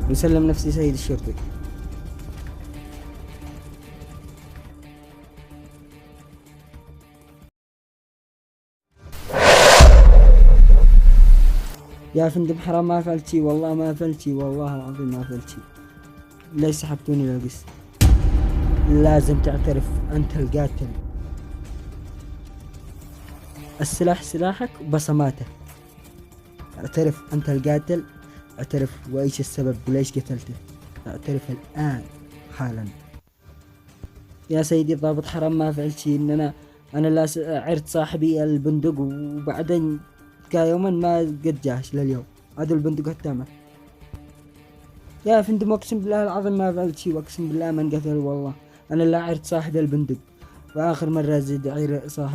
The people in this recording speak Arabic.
ويسلم نفسي سيد الشرطي. يا فندم حرام ما فعلت شي، والله ما فعلت شي، والله العظيم ما فعلت شي. ليش سحبتوني للقسم؟ لازم تعترف أنت القاتل. السلاح سلاحك وبصماته. اعترف أنت القاتل، اعترف وإيش السبب وليش قتلته. اعترف الآن حالا. يا سيدي الضابط حرام ما فعلت شي، إن أنا لا عرت صاحبي البندق وبعدين يوما ما قد جاش لليوم. هذا البندق التامة. يا فندم اقسم بالله العظيم ما فعلت شي، واقسم بالله من قتل والله. انا لا عرت صاحب البندق، واخر مرة زد عير صاحب